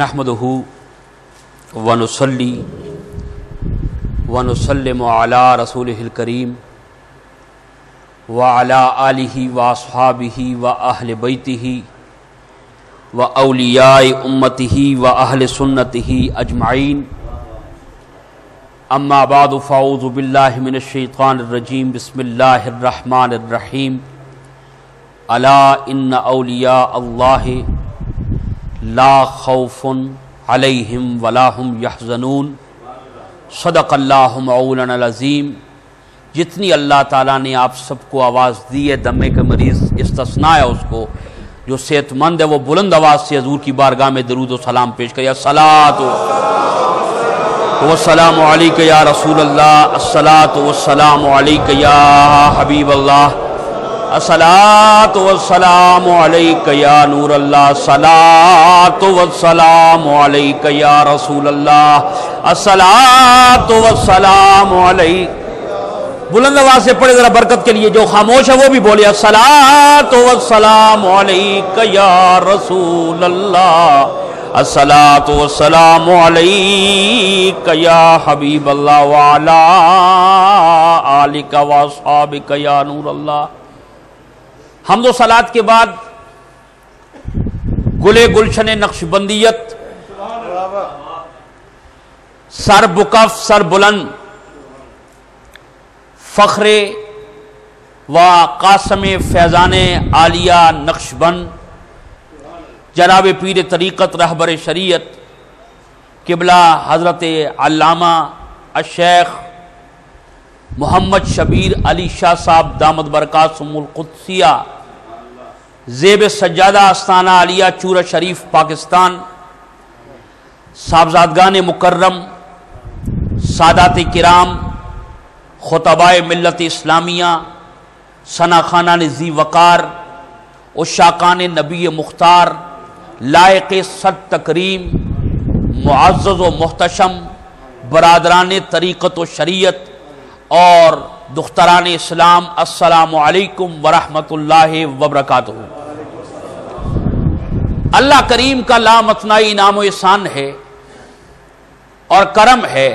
نحمدہ ونصلی ونسلم علی رسولہ الکریم وعلی آلہ واصحابہ واہل بیتہ واولیاء امتہ واہل سنتہ اجمعین اما بعد فاعوذ باللہ من الشیطان الرجیم بسم اللہ الرحمن الرحیم الا ان اولیاء اللہ لا خوف علیہم ولا هم یحزنون صدق اللہ مولانا العظیم۔ جتنی اللہ تعالیٰ نے آپ سب کو آواز دی ہے، دمے کا مریض استثناء ہے اس کو، جو صحت مند ہے وہ بلند آواز سے حضور کی بارگاہ میں درود و سلام پیش کرے۔ الصلاۃ والسلام علیک یا رسول اللہ، الصلاۃ والسلام علیک یا حبیب اللہ، الصلاۃ والسلام علیک یا نور اللہ، الصلاۃ والسلام علیک یا رسول اللہ، الصلاۃ والسلام علیک۔ بلند آواز سے پڑھے ذرا برکت کے لیے، جو خاموش ہے وہ بھی بولے الصلاۃ والسلام علیک یا رسول اللہ، الصلاۃ والسلام علیک یا حبیب اللہ وعلی آلک واصحابک یا نور اللہ۔ حمد و صلات کے بعد گلے گلشن نقشبندیت، سر بکف سر بلند، فخر و قاسم فیضان عالیہ نقشبند جناب پیر طریقت رہبر شریعت قبلہ حضرت علامہ الشیخ محمد شبیر علی شاہ صاحب دامت برکاتہم القدسیہ زیب سجادہ آستانہ عالیہ چورہ شریف پاکستان، صاحبزادگان مکرم، سادات کرام، خطبائے ملت اسلامیہ، ثناخانان ذی وقار، عشاقان نبی مختار، لائق صد تکریم، معزز و محتشم برادران طریقت و شریعت اور دختران اسلام، السلام علیکم ورحمۃ اللہ وبرکاتہ۔ اللہ کریم کا لامتناہی انعام و احسان ہے اور کرم ہے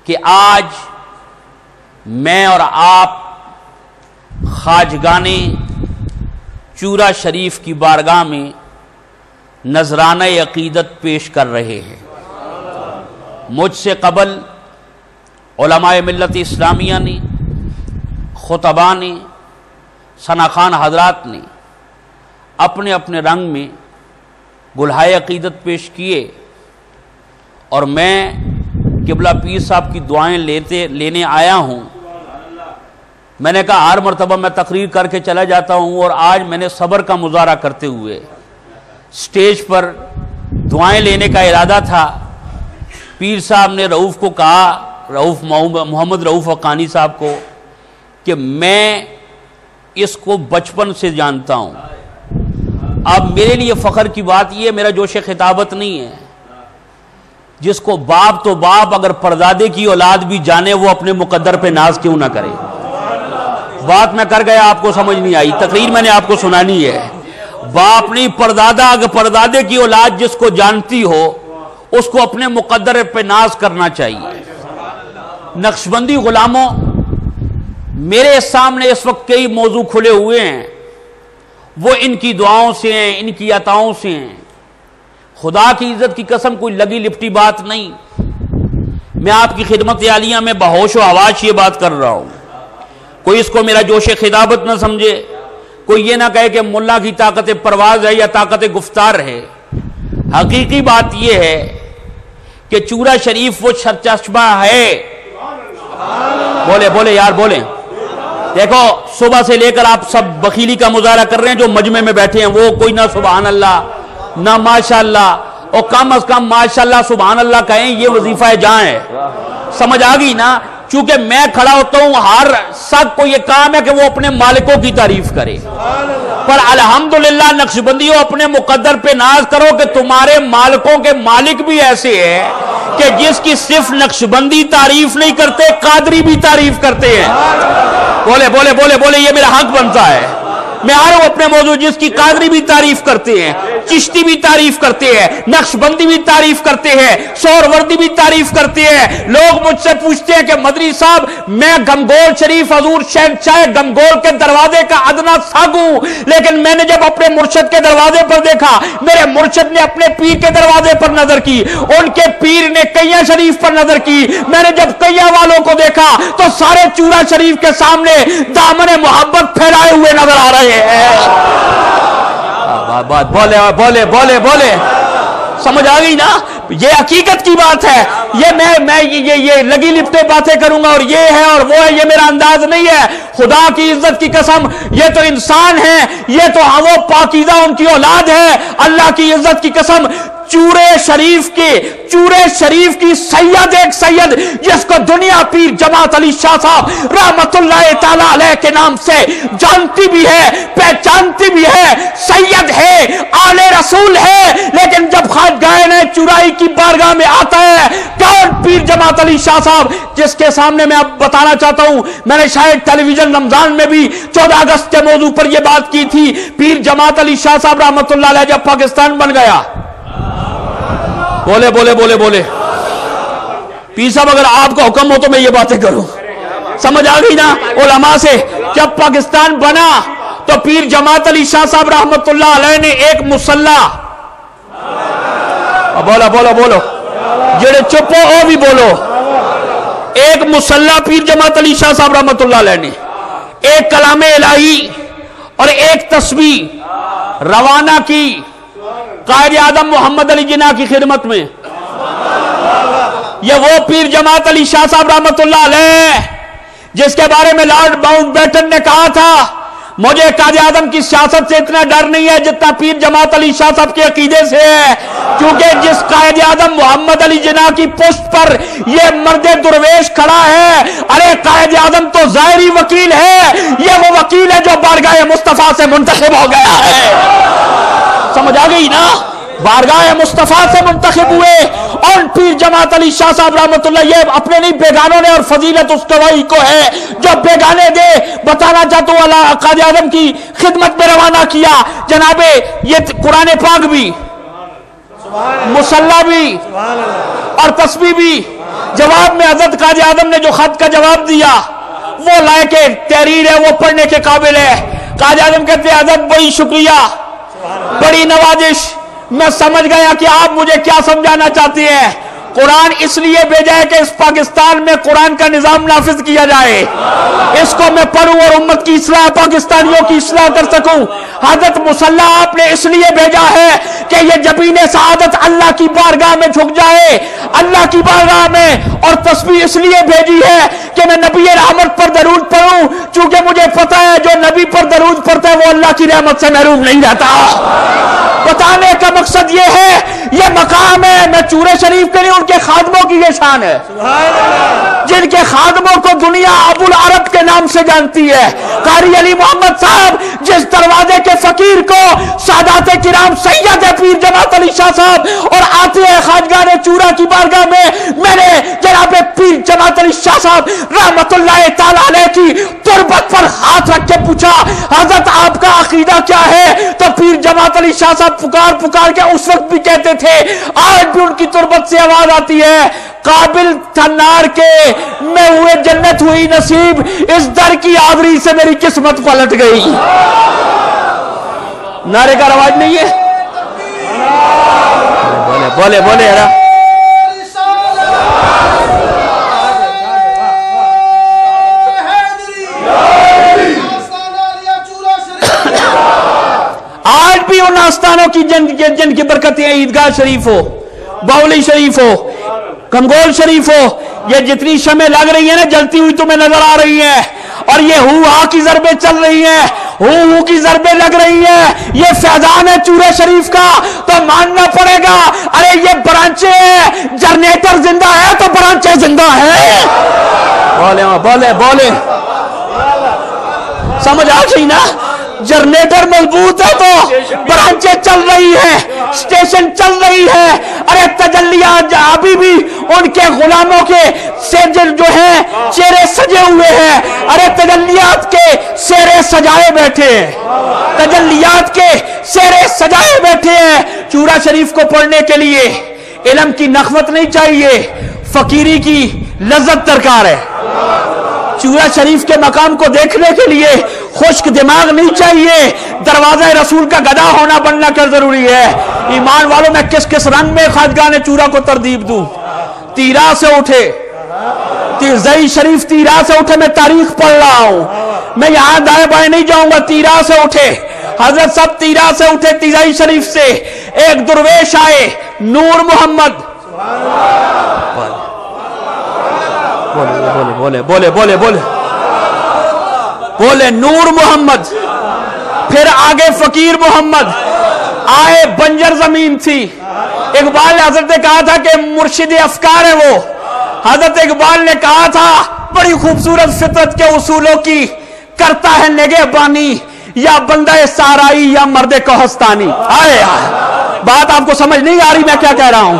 کہ آج میں اور آپ خواجگان چورہ شریف کی بارگاہ میں نذرانہ عقیدت پیش کر رہے ہیں۔ مجھ سے قبل علماء ملت اسلامیہ نے، خطباء نے، ثناخان حضرات نے اپنے اپنے رنگ میں گلہائے عقیدت پیش کیے، اور میں قبلہ پیر صاحب کی دعائیں لینے آیا ہوں۔ میں نے کہا ہر مرتبہ میں تقریر کر کے چلا جاتا ہوں، اور آج میں نے صبر کا مظاہرہ کرتے ہوئے سٹیج پر دعائیں لینے کا ارادہ تھا۔ پیر صاحب نے رؤوف کو کہا، رؤوف محمد رؤوف حقانی صاحب کو، کہ میں اس کو بچپن سے جانتا ہوں۔ اب میرے لیے فخر کی بات یہ، میرا جوش خطابت نہیں ہے، جس کو باپ تو باپ اگر پردادے کی اولاد بھی جانے وہ اپنے مقدر پہ ناز کیوں نہ کرے۔ بات میں کر گیا، آپ کو سمجھ نہیں آئی، تقریر میں نے آپ کو سنانی ہے۔ باپ نہیں، پردادا اگر پردادے کی اولاد جس کو جانتی ہو اس کو اپنے مقدر پہ ناز کرنا چاہیے۔ نقشبندی غلاموں، میرے سامنے اس وقت کئی موضوع کھلے ہوئے ہیں، وہ ان کی دعاؤں سے ہیں، ان کی عطاؤں سے ہیں۔ خدا کی عزت کی قسم کوئی لگی لپٹی بات نہیں، میں آپ کی خدمت عالیہ میں بہوش و حواش یہ بات کر رہا ہوں۔ کوئی اس کو میرا جوش خطابت نہ سمجھے، کوئی یہ نہ کہے کہ ملا کی طاقت پرواز ہے یا طاقت گفتار ہے۔ حقیقی بات یہ ہے کہ چورہ شریف وہ سرچشمہ ہے۔ بولے بولے یار بولیں۔ دیکھو صبح سے لے کر آپ سب بخیلی کا مظاہرہ کر رہے ہیں، جو مجمع میں بیٹھے ہیں وہ کوئی نہ سبحان اللہ نہ ماشاءاللہ، اور کم از کم ماشاءاللہ سبحان اللہ کہیں، یہ وظیفہ جہاں ہے۔ سمجھ آگئی نا؟ چونکہ میں کھڑا ہوتا ہوں، ہر سب کو یہ کام ہے کہ وہ اپنے مالکوں کی تعریف کرے، پر الحمدللہ نقشبندیوں اپنے مقدر پہ ناز کرو کہ تمہارے مالکوں کے مالک بھی ایسے ہیں کہ جس کی صرف نقشبندی تعریف نہیں کرتے، قادری بھی تعریف کرتے ہیں۔ بولے بولے بولے بولے، یہ میرا حق بنتا ہے۔ میں آ رہا ہوں اپنے موضوع، جس کی قادری بھی تعریف کرتے ہیں، چشتی بھی تعریف کرتے ہیں، نقش بندی بھی تعریف کرتے ہیں، سہروردی بھی تعریف کرتے ہیں۔ لوگ مجھ سے پوچھتے ہیں کہ مدری صاحب میں گنگول شریف حضور شہنشاہ گنگول کے دروازے کا ادنا ساگوں، لیکن میں نے جب اپنے مرشد کے دروازے پر دیکھا، میرے مرشد نے اپنے پیر کے دروازے پر نظر کی، ان کے پیر نے کیاں شریف پر نظر کی، میں نے جب کیاں والوں کو دیکھا تو سارے چورا شریف کے سامنے دامن محبت پھیلائے ہوئے نظر آ رہے ہیں۔ بولے بولے بولے بولے، سمجھ آ گئی نا؟ یہ حقیقت کی بات ہے۔ میں یہ لگی لپٹے باتیں کروں گا اور یہ ہے اور وہ ہے، یہ میرا انداز نہیں ہے۔ خدا کی عزت کی قسم، یہ تو انسان ہیں، یہ تو وہ پاکیزہ ان کی اولاد ہے۔ اللہ کی عزت کی قسم، چورے شریف کی سید، ایک سید جس کو دنیا پیر جماعت علی شاہ صاحب رحمت اللہ تعالی علیہ کے نام سے جانتی بھی ہے، پہچانتی بھی ہے، سید ہے، آل رسول ہے، لیکن جب خواجگاہ نے چورائی کی بارگاہ میں آتا ہے، کون؟ پیر جماعت علی شاہ صاحب، جس کے سامنے میں اب بتانا چاہتا ہوں، میں نے شاید ٹیلی ویژن رمضان میں بھی 14 اگست کے موضوع پر یہ بات کی تھی۔ پیر جماعت علی شاہ صاحب رحمت اللہ علیہ جب پاکستان بن گیا، بولے بولے بولے بولے، پیر صاحب اگر آپ کو حکم ہو تو میں یہ باتیں کروں، سمجھ آ گئی نا؟ علماء سے جب پاکستان بنا تو پیر جماعت علی شاہ صاحب رحمت اللہ علیہ نے ایک مسلح، بولو بولو بولو، جڑے چپو او بھی بولو، ایک مسلح پیر جماعت علی شاہ صاحب رحمت اللہ علیہ نے ایک کلام الہی اور ایک تسبیح روانہ کی قائد اعظم محمد علی جناح کی خدمت میں۔ یہ وہ پیر جماعت علی شاہ صاحب رحمت اللہ علیہ جس کے بارے میں لارڈ باؤنٹ بیٹن نے کہا تھا، مجھے قائد اعظم کی سیاست سے اتنا ڈر نہیں ہے جتنا پیر جماعت علی شاہ صاحب کے عقیدے سے ہے، کیونکہ جس قائد اعظم محمد علی جناح کی پشت پر یہ مرد درویش کھڑا ہے، ارے قائد اعظم تو ظاہری وکیل ہے، یہ وہ وکیل ہے جو بارگاہ مصطفیٰ سے منتخب ہو گیا ہے۔ سمجھ آ گئی نا؟ بارگاہ مصطفیٰ سے منتخب ہوئے، اور پیر جماعت علی شاہ صاحب رحمت اللہ، یہ اپنے نہیں بیگانوں نے، اور فضیلت اس گواہی کو ہے جو بیگانے دے۔ بتانا چاہتا ہوں اللہ قائد اعظم کی خدمت میں روانہ کیا جناب، یہ قرآن پاک بھی، مصلی بھی اور تسبیح بھی، جواب میں حضرت قائد اعظم نے جو خط کا جواب دیا وہ لائے کہ تحریر ہے، وہ پڑھنے کے قابل ہے۔ قائد اعظم کہتے ہیں حضرت بڑی شکریہ، بڑی نوازش، میں سمجھ گیا کہ آپ مجھے کیا سمجھانا چاہتی ہیں۔ قرآن اس لیے بھیجا ہے کہ اس پاکستان میں قرآن کا نظام نافذ کیا جائے، اس کو میں پڑھوں اور امت کی اصلاح، پاکستانیوں کی اصلاح کر سکوں۔ حضرت مسلح آپ نے اس لیے بھیجا ہے کہ یہ جبین سعادت اللہ کی بارگاہ میں جھک جائے، اللہ کی بارگاہ میں، اور تسبیح اس لیے بھیجی ہے کہ میں نبی رحمت پر درود پڑھوں، چونکہ مجھے پتا ہے جو نبی پر درود پڑھتا ہے وہ اللہ کی رحمت سے محروم نہیں رہتا۔ بتانے کا مقصد یہ ہے، یہ مقام ہے، میں چورے شریف کے لیے، ان کے خادموں کی یہ شان ہے جن کے خادموں کو دنیا ابو العرب کے نام سے جانتی ہے۔ قاری علی محمد صاحب جس دروازے کے فقیر کو سادات کرام سید پیر جماعت علی شاہ صاحب اور آتے ہیں خواجگاہ چورا کی بارگاہ میں نے جناب پیر جماعت علی شاہ صاحب رحمت اللہ تعالی علیہ کی تربت پر ہاتھ رکھ کے پوچھا، حضرت آپ کا عقیدہ کیا ہے؟ تو پیر جماعت علی شاہ صاحب پکار کے اس وقت بھی کہتے تھے، آج بھی ان کی تربت سے آواز آتی ہے، قابل تھنار کے میں ہوئے جنت ہوئی نصیب، اس در کی آوری سے میری قسمت پلٹ گئی۔ نعرے کا رواج نہیں ہے؟ بولے بولے بولے یار۔ آج بھی ان آستانوں کی جن کی برکتیں ہیں، عیدگاہ شریف ہو، باولی شریف ہو، گنگول شریف ہو، یہ جتنی شمع لگ رہی ہیں نا جلتی ہوئی تمہیں نظر آ رہی ہیں، اور یہ ہو ہا کی ضربیں چل رہی ہیں، ہو کی ضربیں لگ رہی ہیں، یہ فیضان ہے چورے شریف کا، تو ماننا پڑے گا، ارے یہ برانچے ہیں، جنریٹر زندہ ہے تو برانچے زندہ ہیں۔ بولے بولے بولے، سمجھ آ گئی نا؟ جنریٹر مضبوط ہے تو برانچیں چل رہی ہیں، سٹیشن چل رہی ہے۔ ارے تجلیات ابھی بھی ان کے غلاموں کے جو ہیں چہرے سجے ہوئے ہیں. ارے تجلیات کے سہرے سجائے بیٹھے ہیں, تجلیات کے سہرے سجائے بیٹھے ہیں. چورا شریف کو پڑھنے کے لیے علم کی نخوت نہیں چاہیے, فقیری کی لذت درکار ہے. چورا شریف کے مقام کو دیکھنے کے لیے خشک دماغ نہیں چاہیے, دروازہ رسول کا گدا ہونا بننا کیا ضروری ہے. ایمان والوں میں کس کس رنگ میں خواجگاہ نے چورا کو ترتیب دوں. تیرا سے اٹھے, تیرزئی شریف تیرا سے اٹھے, میں تاریخ پڑھ رہا ہوں, میں یہاں دائیں بائیں نہیں جاؤں گا. تیرا سے اٹھے حضرت صاحب, تیرا سے اٹھے, تیرزئی شریف سے ایک درویش آئے, نور محمد. بولے بولے بولے بولے بولے نور محمد. پھر آگے فقیر محمد آئے, بنجر زمین تھی. اقبال نے حضرت نے کہا تھا کہ مرشد افکار ہے وہ. حضرت اقبال نے کہا تھا بڑی خوبصورت فطرت کے اصولوں کی کرتا ہے نگہبانی, یا بندہ سارائی یا مرد کوہستانی. آئے بات آپ کو سمجھ نہیں آ رہی میں کیا کہہ رہا ہوں.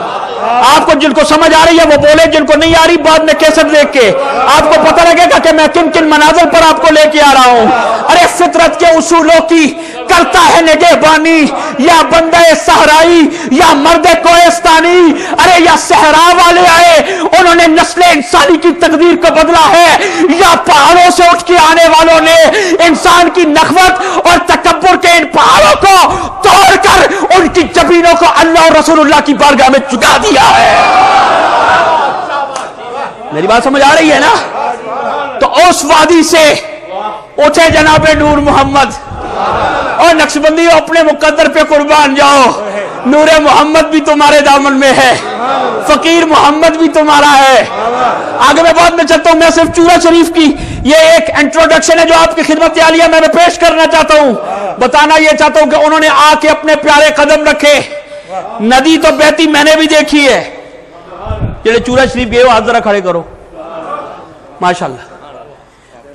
آپ کو جن کو سمجھ آ رہی ہے وہ بولے, جن کو نہیں آ رہی بعد میں کیسٹ دیکھ کے آپ کو پتہ لگے گا کہ میں کن کن مناظر پر آپ کو لے کے آ رہا ہوں. ارے فطرت کے اصولوں کی کرتا ہے نگہبانی, یا بندہ صحرائی یا مرد کوہستانی. ارے یا صحرا والے آئے, انہوں نے نسل انسانی کی تقدیر کو بدلا ہے, یا پہاڑوں سے اٹھ کے آنے والوں نے انسان کی نخوت اور تکبر کے ان پہاڑوں کو توڑ کر ان کی جبینوں کو اللہ اور رسول اللہ کی بارگاہ میں جھکا دیا ہے. میری بات سمجھ آ رہی ہے نا. تو اس وادی سے اٹھے جناب نور محمد, اور نقشبندی اپنے مقدر پہ قربان جاؤ. نور محمد بھی تمہارے دامن میں ہے, فقیر محمد بھی تمہارا ہے. آگے میں بعد میں چلتا ہوں, میں صرف چورا شریف کی یہ ایک انٹروڈکشن ہے جو آپ کی خدمت عالیہ میں پیش کرنا چاہتا ہوں. بتانا یہ چاہتا ہوں کہ انہوں نے آ کے اپنے پیارے قدم رکھے. ندی تو بہتی میں نے بھی دیکھی ہے. جڑے چورا شریف گئے ہو ہاتھ ذرا کھڑے کرو. ماشاءاللہ,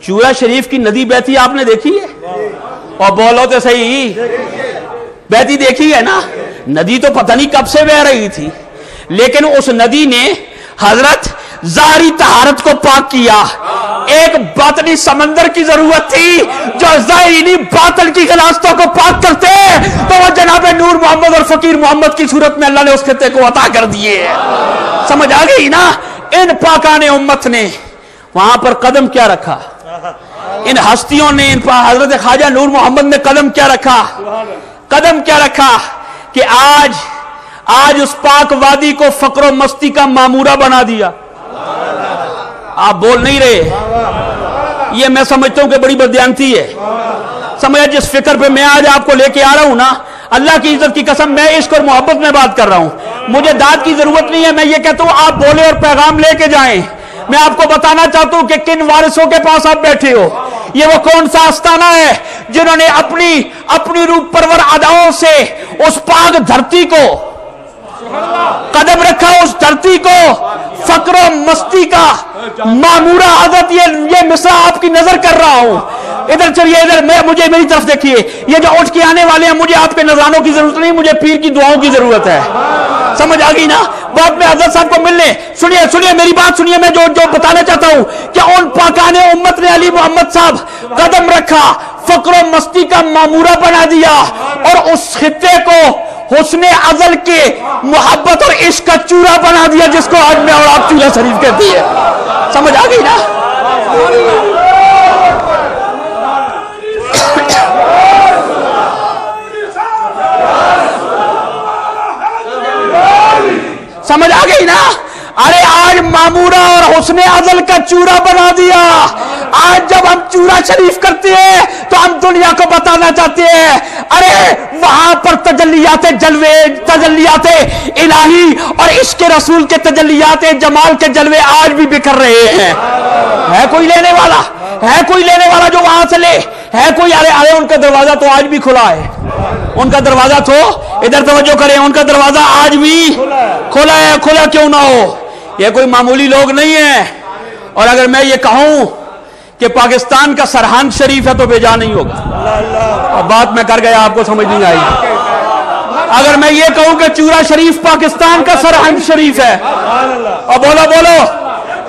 چورا شریف کی ندی بہتی آپ نے دیکھی ہے؟ اور بولو تو صحیح, بہتی دیکھی ہے نا. ندی تو پتہ نہیں کب سے بہ رہی تھی, لیکن اس ندی نے حضرت ظاہری طہارت کو پاک کیا. ایک باطنی سمندر کی ضرورت تھی جو ظاہری باطن کی غلاظتوں کو پاک کرتے, تو وہ جناب نور محمد اور فقیر محمد کی صورت میں اللہ نے اس خطے کو عطا کر دیے. سمجھ آ گئی نا. ان پاکان امت نے وہاں پر قدم کیا رکھا, ان ہستیوں نے, ان پر حضرت خواجہ نور محمد نے قدم کیا رکھا, قدم کیا رکھا کہ آج اس پاک وادی کو فقر و مستی کا معمورہ بنا دیا. آپ بول نہیں رہے, یہ میں سمجھتا ہوں کہ بڑی بددیانتی ہے. سمجھا جس فکر پہ میں آج آپ کو لے کے آ رہا ہوں نا, اللہ کی عزت کی قسم میں عشق اور محبت میں بات کر رہا ہوں. مجھے داد کی ضرورت نہیں ہے, میں یہ کہتا ہوں آپ بولے اور پیغام لے کے جائیں. میں آپ کو بتانا چاہتا ہوں کہ کن وارثوں کے پاس آپ بیٹھے ہو. یہ وہ کون سا آستانہ ہے جنہوں نے اپنی روح پرور اداؤں سے اس پاک دھرتی کو قدم رکھا, اس دھرتی کو فقر و مستی کا معمورہ. حضرت یہ مصرع آپ کی نظر کر رہا ہوں. ادھر چلیے, ادھر مجھے میری طرف دیکھیے. یہ جو اٹھ کے آنے والے ہیں, مجھے آپ کے نذرانوں کی ضرورت نہیں, مجھے پیر کی دعاؤں کی ضرورت ہے. سمجھ آ گئی نا. بعد میں حضرت صاحب کو ملنے, سنیے میری بات سنیے. میں جو بتانا چاہتا ہوں کہ ان پاکان امت نے علی محمد صاحب قدم رکھا, فقر و مستی کا معمورہ بنا دیا, اور اس خطے کو حسن ازل کے محبت اور عشق کا چورا بنا دیا, جس کو آج میں اور آپ چورا شریف کہتی ہے. سمجھ آ گئی نا. سمجھ آ گئی نا. ارے آج معمورہ اور حسن ازل کا چورا بنا دیا. آج جب ہم چورا شریف کرتے ہیں تو ہم دنیا کو بتانا چاہتے ہیں, ارے وہاں پر تجلیات جلوے, تجلیات الہی اور عشق رسول کے تجلیات جمال کے جلوے آج بھی بکھر رہے ہیں. ہے کوئی لینے والا, ہے کوئی لینے والا جو وہاں سے لے, ہے کوئی؟ ارے ان کا دروازہ تو آج بھی کھلا ہے. ان کا دروازہ تو, ادھر توجہ کریں, ان کا دروازہ آج بھی کھلا ہے. کھلا کیوں نہ ہو, یہ کوئی معمولی لوگ نہیں ہیں. اور اگر میں یہ کہوں کہ پاکستان کا سرحد شریف ہے تو بے جا نہیں ہوگا. اور بات میں کر گیا, آپ کو سمجھ نہیں آئی. اگر میں یہ کہوں کہ چورا شریف پاکستان کا سرحد شریف ہے, اور بولو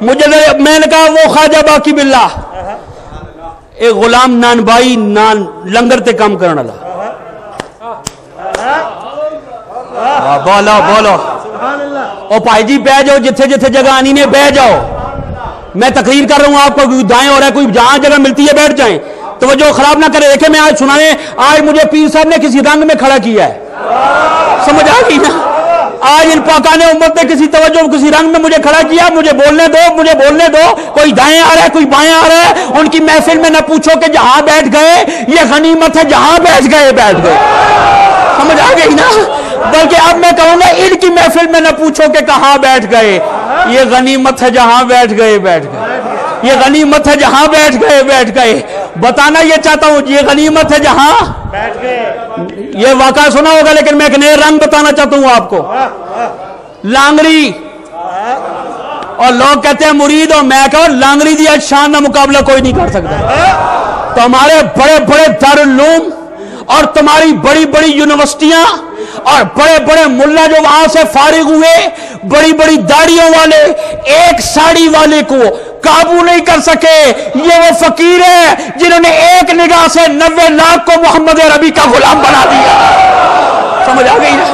مجھے میں نے کہا وہ خواجہ باقی باللہ ایک غلام نان بائی نان لنگر تے کام کرنے والا. بولو بولو او بھائی جی بہ جاؤ جتھے جتھے جگہ آنی نے بہ جاؤ. میں تقریر کر رہا ہوں آپ کو دائیں ہو رہا ہے کوئی جہاں جگہ ملتی ہے بیٹھ جائیں توجہ خراب نہ کرے. دیکھیں میں آج سنانے آج مجھے پیر صاحب نے کسی رنگ میں کھڑا کیا ہے سمجھ آ گئی نا. آج ان پاکانے امت نے کسی توجہ کسی رنگ میں مجھے کھڑا کیا. مجھے بولنے دو مجھے بولنے دو. کوئی دائیں آ رہا ہے کوئی بائیں آ رہا ہے. ان کی محفل میں نہ پوچھو کہ جہاں بیٹھ گئے یہ غنیمت ہے جہاں بیٹھ گئے بیٹھ گئے سمجھ آ گئی نا. بلکہ اب میں کہوں گا ان کی محفل میں نہ پوچھو کہ کہاں بیٹھ گئے یہ غنیمت ہے جہاں بیٹھ گئے بیٹھ گئے. یہ غنیمت ہے جہاں بیٹھ گئے بیٹھ گئے. بتانا یہ چاہتا ہوں یہ غنیمت ہے جہاں بیٹھ گئے. یہ واقعہ سنا ہوگا لیکن میں ایک نئے رنگ بتانا چاہتا ہوں آپ کو. لانگری اور لوگ کہتے ہیں مرید اور میں کہوں لانگری دی آج شان کا مقابلہ کوئی نہیں کر سکتا. تو ہمارے بڑے بڑے دارالعلوم اور تمہاری بڑی بڑی یونیورسٹیاں اور بڑے بڑے ملا جو وہاں سے فارغ ہوئے بڑی بڑی داڑیوں والے ایک ساڑی والے کو قابو نہیں کر سکے. یہ وہ فقیر ہے جنہوں نے ایک نگاہ سے 90 لاکھ کو محمد عربی کا غلام بنا دیا. سمجھ آ گئی نا.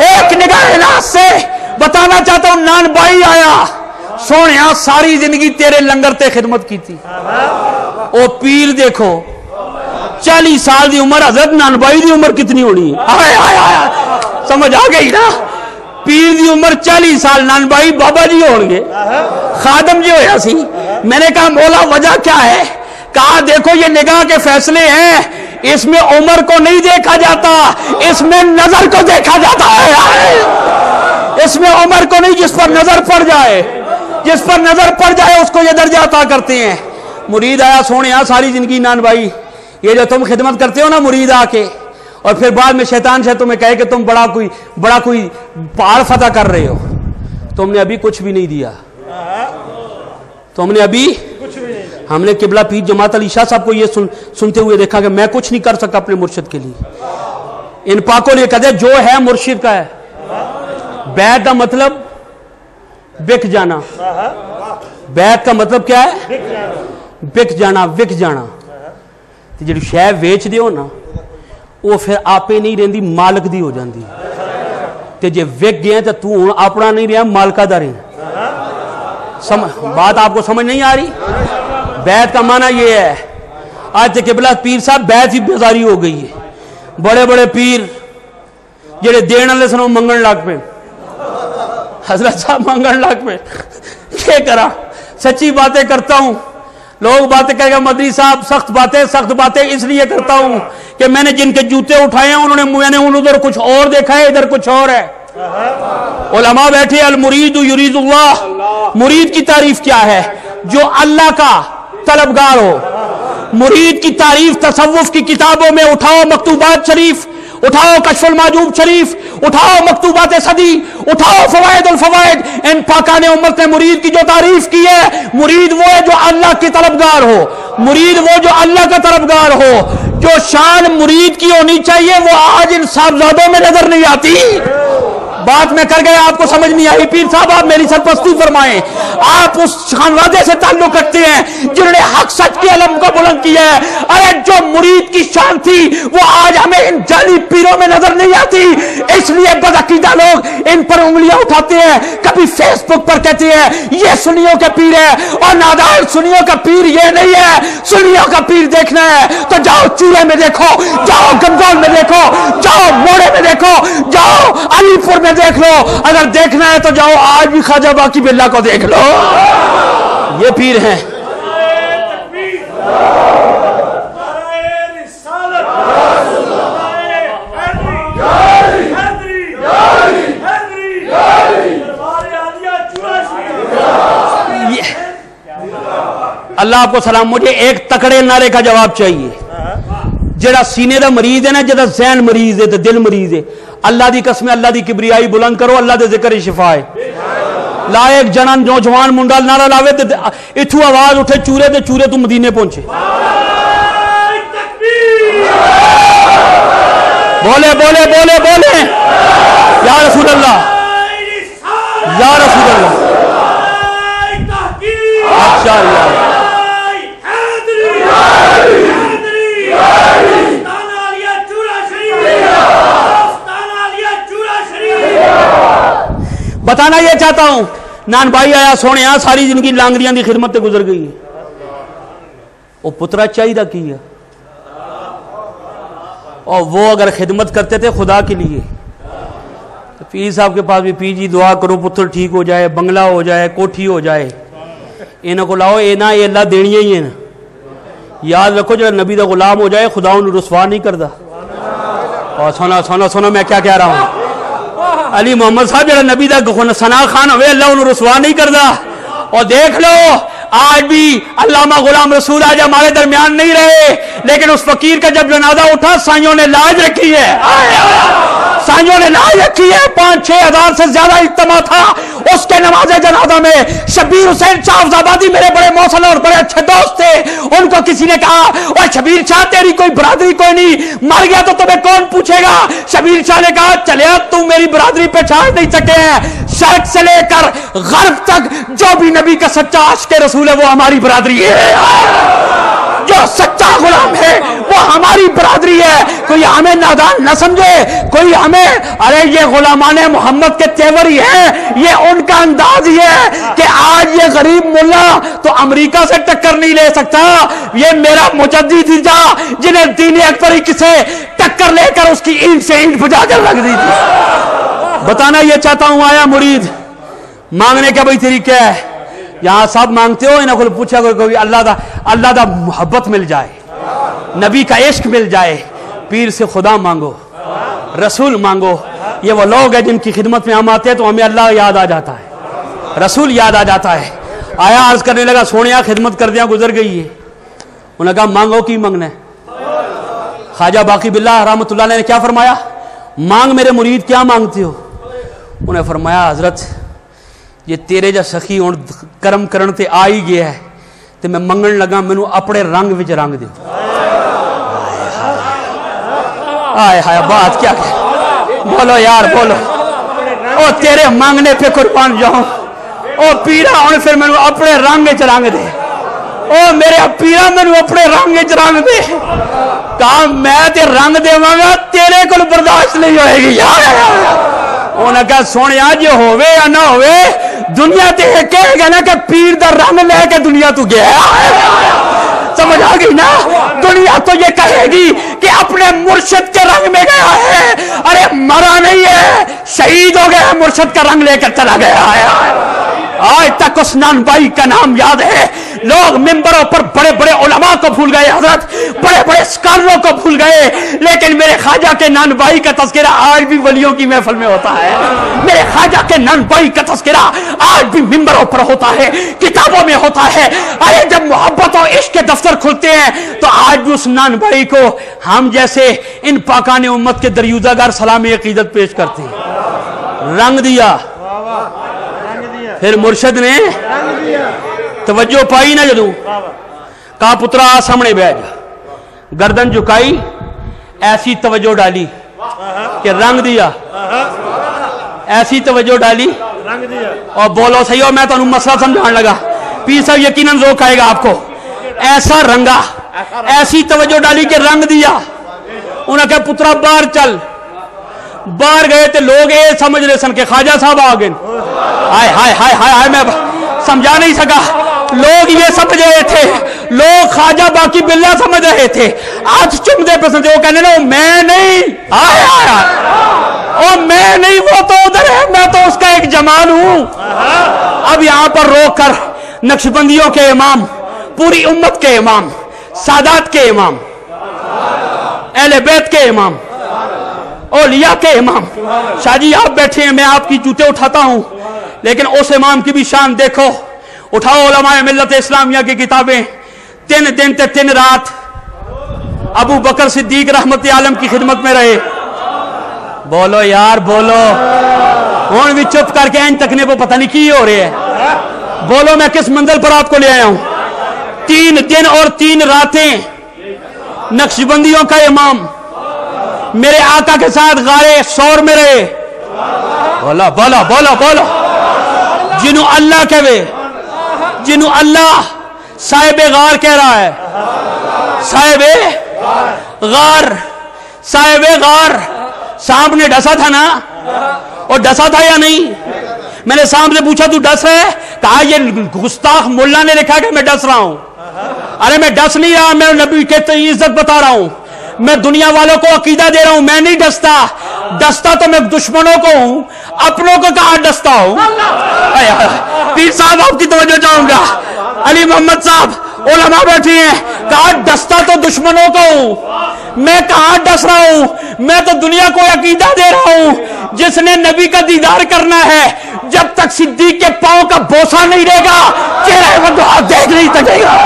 ایک نگاہ ناز سے بتانا چاہتا ہوں نان بائی آیا سونیا ساری زندگی تیرے لنگر تے خدمت کی تھی. او پیر دیکھو 40 سال دی عمر حضرت نان بائی دی عمر کتنی ہونی ہے. آئے آئے آئے سمجھ آ گئی نا. پیر دی عمر 40 سال نان بائی بابا جی ہوں گے خادم جی ہویا سی. میں نے کہا مولا وجہ کیا ہے. کہا دیکھو یہ نگاہ کے فیصلے ہیں اس میں عمر کو نہیں دیکھا جاتا اس میں نظر کو دیکھا جاتا ہے. اس میں عمر کو نہیں جس پر نظر پڑ جائے جس پر نظر پڑ جائے اس کو یہ درجہ عطا کرتے ہیں. مرید آیا سونے ساری زندگی نان بھائی یہ جو تم خدمت کرتے ہو نا مرید آ کے اور پھر بعد میں شیطان سے تمہیں کہے کہ تم بڑا کوئی پہاڑ فتح کر رہے ہو. تم نے ابھی کچھ بھی نہیں دیا. تم نے ابھی ہم نے قبلہ پیر جماعت علی شاہ صاحب کو یہ سنتے ہوئے دیکھا کہ میں کچھ نہیں کر سکا اپنے مرشد کے لیے. ان پاکوں نے کہتے جو ہے مرشد کا ہے. بیعت کا مطلب بک جانا. بیعت کا مطلب کیا ہے بک جانا وک جانا. جی شے ویچ دیو نا وہ پھر آپے نہیں رہندی مالک دی ہو جاندی. تے جے وک گئے تو ہن اپنا نہیں رہا مالکہ دا رہے. بات آپ کو سمجھ نہیں آ رہی. بیعت کا معنی یہ ہے آج قبلہ پیر صاحب بیعت ہی بیزاری ہو گئی ہے. بڑے بڑے پیر جڑے دین والے سن منگن لگ پے. حضرت صاحب منگن لگ پے کیا کرا. سچی باتیں کرتا ہوں لوگ باتیں کہے گا مدری صاحب سخت باتیں اس لیے کرتا ہوں کہ میں نے جن کے جوتے اٹھائے ہیں انہوں نے میں نے ادھر کچھ اور دیکھا ہے ادھر کچھ اور ہے. علماء بیٹھے المرید یرید اللہ. مرید کی تعریف کیا ہے جو اللہ کا طلبگار ہو. مرید کی تعریف تصوف کی کتابوں میں اٹھاؤ مکتوبات شریف اٹھاؤ کشف المعجوب شریف اٹھاؤ مکتوبات صدی اٹھاؤ فوائد الفوائد. ان پاکان امت نے مرید کی جو تعریف کی ہے مرید وہ ہے جو اللہ کی طلبگار ہو. مرید وہ جو اللہ کا طلبگار ہو. جو شان مرید کی ہونی چاہیے وہ آج ان صاحبزادوں میں نظر نہیں آتی. بات میں کر گئے آپ کو سمجھ نہیں آئی. پیر صاحب آپ میری سرپرستی فرمائیں. آپ اس خانوادے سے تعلق رکھتے ہیں جنہوں نے حق سچ کے علم کو بلند کیا ہے. ارے جو مرید کی شان تھی وہ آج ہمیں ان جعلی پیروں میں نظر نہیں آتی. اس لیے بدعقیدہ لوگ ان پر انگلیاں اٹھاتے ہیں. کبھی فیس بک پر کہتے ہیں یہ سنیوں کے پیر ہے اور نادان سنیوں کا پیر یہ نہیں ہے. سنیوں کا پیر دیکھنا ہے تو جاؤ چورے میں دیکھو جاؤ گنگول میں دیکھو جاؤ موڑے میں دیکھو جاؤ علی پور میں دیکھ لو. اگر دیکھنا ہے تو جاؤ آج بھی خواجہ باقی باللہ کو دیکھ لو. یہ پیر ہیں. اللہ آپ کو سلام. مجھے ایک تکڑے نعرے کا جواب چاہیے. جڑا سینے دا مریض ہے نا جڑا ذہن مریض ہے تے دل مریض ہے اللہ دی قسم اللہ دی کبریائی بلند کرو. اللہ دے ذکر شفا ہے. لا ایک جنا نوجوان منڈا نعرہ لاوے تے اتھو آواز اٹھے چورے تو مدینے پہنچے. بولے بولے بولے بولے یا رسول اللہ. بتانا یہ چاہتا ہوں نان بھائی آیا سونے ساری زندگی لانگریاں دی خدمت تے گزر گئی وہ پترا چاہیے کی ہے اور وہ اگر خدمت کرتے تھے خدا کے لیے تو پیر صاحب کے پاس بھی پیر جی دعا کرو پتر ٹھیک ہو جائے بنگلہ ہو جائے کوٹھی ہو جائے انہوں کو لاؤ یہ اللہ دینی ہی ہے نا یاد رکھو جب نبی دا غلام ہو جائے خدا انہوں رسوا نہیں کرتا اور سونا میں کیا کہہ رہا ہوں علی محمد صاحب جب نبی دا ثنا خان ہوئے اللہ انہوں رسوا نہیں کرتا اور دیکھ لو آج بھی علامہ غلام رسول آج ہمارے درمیان نہیں رہے لیکن اس فقیر کا جب جنازہ اٹھا سائیوں نے لاج رکھی ہے سائیوں نے لاج رکھی ہے 5-6 ہزار سے زیادہ اجتماع تھا اس کے نماز جنازہ میں شبیر حسین شاہ آبادی میرے بڑے موصل اور بڑے اچھے دوست تھے ان کو کسی نے کہا اوہ شبیر شاہ تیری کوئی برادری کوئی نہیں مر گیا تو تمہیں کون پوچھے گا شبیر شاہ نے کہا چلے تم میری برادری پہچان نہیں سکے ہیں شرق سے لے کر غرب تک جو بھی نبی کا سچا عاشق رسول ہے وہ ہماری برادری ہے جو سچا غلام ہے وہ ہماری برادری ہے کوئی ہمیں نادان نہ سمجھے کوئی ہمیں ارے یہ غلامان محمد کے تیور ہی ہیں یہ ان کا انداز ہی ہے کہ آج یہ غریب ملا تو امریکہ سے ٹکر نہیں لے سکتا یہ میرا مجدد ہی تھا جنہیں دین اکبر ہی کسے ٹکر لے کر اس کی اینٹ سے اینٹ بجا کر رکھ دی تھی بتانا یہ چاہتا ہوں آیا مرید مانگنے کا بھائی طریقہ ہے یہاں سب مانگتے ہو انہوں کو پوچھا کوئی اللہ دا محبت مل جائے نبی کا عشق مل جائے پیر سے خدا مانگو رسول مانگو یہ وہ لوگ ہیں جن کی خدمت میں ہم آتے ہیں تو ہمیں اللہ یاد آ جاتا ہے رسول یاد آ جاتا ہے آیا عرض کرنے لگا سونیا خدمت کر دیا گزر گئی ہے انہوں نے کہا مانگو کی مانگنا ہے خواجہ باقی باللہ رحمت اللہ علیہ نے کیا فرمایا مانگ میرے مرید کیا مانگتے ہو انہوں نے فرمایا حضرت یہ تیرے جا سخی ہوں کرم کرن تے آئی گیا ہے تے میں منگن لگا مینوں اپنے رنگ وچ رنگ دے آئے ہائے بات کیا کہ بولو یار بولو او تیرے مانگنے پہ قربان جاؤں او پیرا ہوں پھر مینوں اپنے رنگ وچ رنگ دے او میرے پیرا مینوں اپنے رنگ وچ رنگ دے کہا میں تے رنگ دیواں گا تیرے کول برداشت نہیں ہوئے گی یار انہوں نے کہا سونے آج یہ ہوئے یا نہ ہوئے دنیا تے کہے گا نا کہ پیر دا رنگ لے کے دنیا تو گیا سمجھ آ گئی نا دنیا تو یہ کہے گی کہ اپنے مرشد کے رنگ میں گیا ہے ارے مرا نہیں ہے شہید ہو گیا مرشد کا رنگ لے کر چلا گیا ہے آج تک اس نان بھائی کا نام یاد ہے لوگ ممبروں پر بڑے بڑے علماء کو بھول گئے حضرت بڑے بڑے سکالروں کو بھول گئے لیکن میرے خواجہ کے نان بھائی کا تذکرہ آج بھی ولیوں کی محفل میں ہوتا ہے میرے خواجہ کے نان بھائی کا تذکرہ آج بھی ممبروں پر ہوتا ہے کتابوں میں ہوتا ہے ارے جب محبت اور عشق کے دفتر کھلتے ہیں تو آج بھی اس نان بھائی کو ہم جیسے ان پاکان امت کے دریوزہ گار سلام عقیدت پیش کرتے ہیں رنگ دیا پھر مرشد نے توجہ پائی نہ جدوں کہا پترا سامنے بیٹھ جا گردن جھکائی ایسی توجہ ڈالی کہ رنگ دیا ایسی توجہ ڈالی اور بولو صحیح ہو میں تو مسئلہ سمجھان لگا پیر صاحب یقیناً ذوق آئے گا آپ کو ایسا رنگا ایسی توجہ ڈالی کہ رنگ دیا انہوں نے کہا پترا باہر چل باہر گئے تو لوگ یہ سمجھ رہے سن کہ خواجہ صاحب آ گئے ہائے ہائے ہائے ہائے میں سمجھا نہیں سکا لوگ یہ سمجھ رہے تھے لوگ خواجہ باقی باللہ سمجھ رہے تھے آج چمدے پسند وہ کہنے لگا میں نہیں آئے آئے میں نہیں وہ تو ادھر ہے میں تو اس کا ایک جمان ہوں اب یہاں پر روک کر نقشبندیوں کے امام پوری امت کے امام سادات کے امام اہل بیت کے امام اولیاء کے امام شاہ جی آپ بیٹھے ہیں میں آپ کی جوتے اٹھاتا ہوں لیکن اس امام کی بھی شان دیکھو اٹھاؤ علماء ملت اسلامیہ کی کتابیں 3 دن تے 3 رات ابو بکر صدیق رحمت عالم کی خدمت میں رہے بولو یار بولو ہون بھی چپ کر کے این تکنے کو پتہ نہیں کی ہو رہے ہے بولو میں کس منزل پر آپ کو لے آیا ہوں 3 دن اور 3 راتیں نقشبندیوں کا امام میرے آقا کے ساتھ غارے سور میں رہے بولا بولا بولا بولا جنہوں اللہ کہوے جنہوں اللہ صاحب غار کہہ رہا ہے صاحب غار صاحب نے ڈسا تھا نا اور ڈسا تھا یا نہیں میں نے صاحب سے پوچھا تو ڈس ہے؟ کہا یہ گستاخ ملا نے لکھا کہ میں ڈس رہا ہوں۔ ارے میں ڈس نہیں رہا، میں نبی کے عزت بتا رہا ہوں، میں دنیا والوں کو عقیدہ دے رہا ہوں، میں نہیں ڈستا۔ ڈستا تو میں دشمنوں کو ہوں، اپنوں کو کہاں ڈستا ہوں۔ پیر صاحب آپ کی توجہ چاہوں گا، علی محمد صاحب علماء بیٹھی ہیں، کہا ڈستا تو دشمنوں کو ہوں، میں کہاں ڈس رہا ہوں، میں تو دنیا کو عقیدہ دے رہا ہوں۔ جس نے نبی کا دیدار کرنا ہے جب تک صدیق کے پاؤں کا بوسہ نہیں دے گا چہرے وہ تو آپ دیکھ نہیں سکے گا۔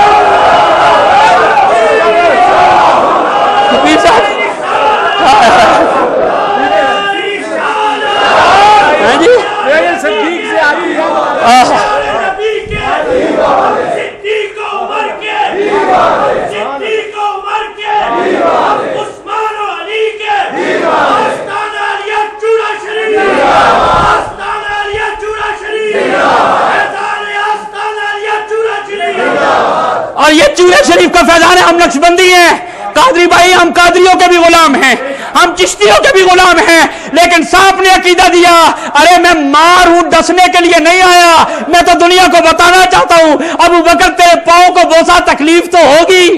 اور یہ چورے شریف کا فیضان ہے، ہم نقشبندی ہیں، قادری بھائی ہم قادریوں کے بھی غلام ہیں، ہم چشتیوں کے بھی غلام ہیں، لیکن صاحب نے عقیدہ دیا ارے میں مار ہوں، ڈسنے کے لیے نہیں آیا، میں تو دنیا کو بتانا چاہتا ہوں ابو بکر تیرے پاؤں کو بوسا، تکلیف تو ہوگی،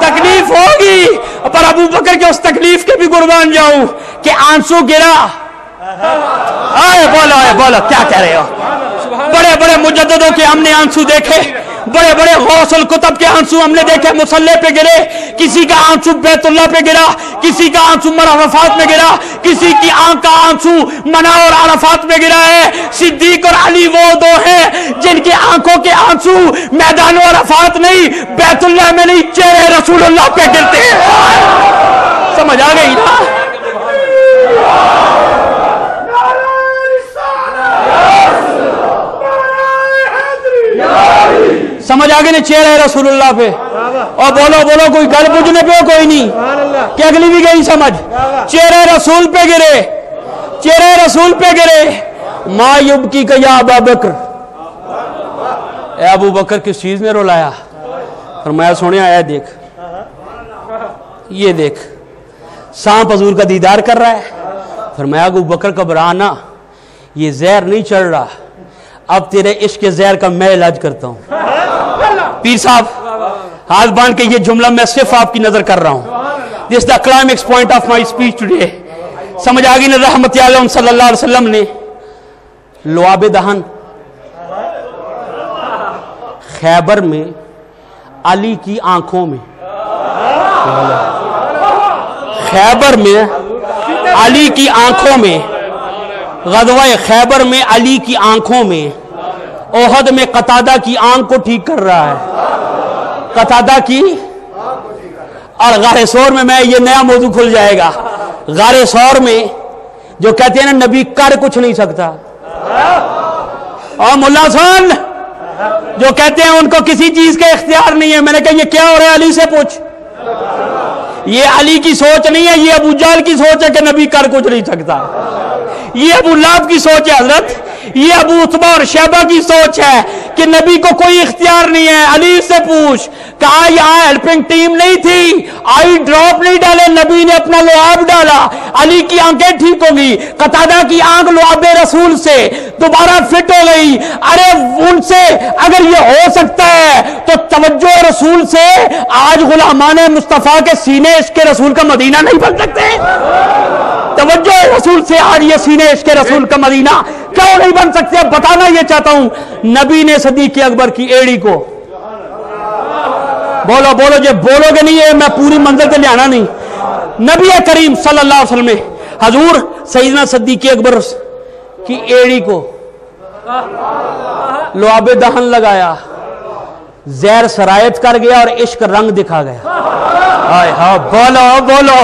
تکلیف ہوگی، پر ابو بکر کے اس تکلیف کے بھی قربان جاؤں کہ آنسو گرا۔ بولو کیا کہہ رہے ہو؟ بڑے بڑے مجددوں کے ہم نے آنسو دیکھے، بڑے بڑے غوث القطب کے آنسو ہم نے دیکھے، مصلی پہ گرے، کسی کا آنسو بیت اللہ پہ گرا، کسی کا آنسو عرفات میں گرا، کسی کی آنکھ کا آنسو منا اور عرفات میں گرا ہے۔ صدیق اور علی وہ دو ہیں جن کی آنکھوں کے آنسو میدان عرفات نہیں، بیت اللہ میں نہیں، چہرے رسول اللہ پہ گرتے ہیں۔ سمجھ آ گئی نا؟ سمجھ آگے نے چہرہ رسول اللہ پہ، اور بولو کوئی گل پوچھنے پہ کوئی نہیں کہ اگلی بھی گئی سمجھ، چہرہ رسول پہ گرے، چہرہ رسول پہ گرے۔ ما یبکی کا یا ابا بکر، اے ابو بکر کس چیز نے رولایا؟ فرمایا سونے آیا دیکھ، یہ دیکھ سانپ حضور کا دیدار کر رہا ہے۔ فرمایا ابو بکر گھبرانا، یہ زہر نہیں چڑھ رہا، اب تیرے عشق کے زہر کا میں علاج کرتا ہوں۔ پیر صاحب ہاتھ باندھ کے یہ جملہ میں صرف آپ کی نظر کر رہا ہوں، this is the climax point of my speech today۔ سمجھ آگئی نے رحمت علیہ صلی اللہ علیہ وسلم نے لعاب دہن خیبر میں علی کی آنکھوں میں، خیبر میں علی کی آنکھوں میں، غزوہ خیبر میں علی کی آنکھوں میں، احد میں قتادہ کی آنکھ کو ٹھیک کر رہا ہے، قتادہ کی، اور غار ثور میں یہ نیا موضوع کھل جائے گا، غار ثور میں جو کہتے ہیں نا نبی کر کچھ نہیں سکتا، اور ملا حسن جو کہتے ہیں ان کو کسی چیز کا اختیار نہیں ہے، میں نے کہا یہ کیا ہو رہا ہے؟ علی سے پوچھ، یہ علی کی سوچ نہیں ہے، یہ ابو جہل کی سوچ ہے کہ نبی کر کچھ نہیں سکتا، یہ ابو لہب کی سوچ ہے حضرت، یہ ابو عتبہ اور شیبہ کی سوچ ہے کہ نبی کو کوئی اختیار نہیں ہے۔ علی سے پوچھ، کہا یہاں ہیلپنگ ٹیم نہیں تھی، آئی ڈراپ نہیں ڈالے، نبی نے اپنا لعاب ڈالا، علی کی آنکھیں ٹھیک ہو گئی، قتادہ کی آنکھ لعاب رسول سے دوبارہ فٹ ہو گئی۔ ارے ان سے اگر یہ ہو سکتا ہے تو توجہ رسول سے آج غلامان مصطفیٰ کے سینے عشق رسول کا مدینہ نہیں بن سکتے؟ توجہ رسول سے آج یہ سینے عشق رسول کا مدینہ کیوں نہیں بن سکتے؟ بتانا یہ چاہتا ہوں، نبی نے صدیق اکبر کی ایڑی کو، بولو جب بولو گے نہیں ہے میں پوری منزل سے لے آنا نہیں، نبی کریم صلی اللہ علیہ وسلم حضور سیدنا صدیق اکبر کی ایڑی کو لعاب دہن لگایا، زہر سرایت کر گیا اور عشق رنگ دکھا گیا۔ ہاں بولو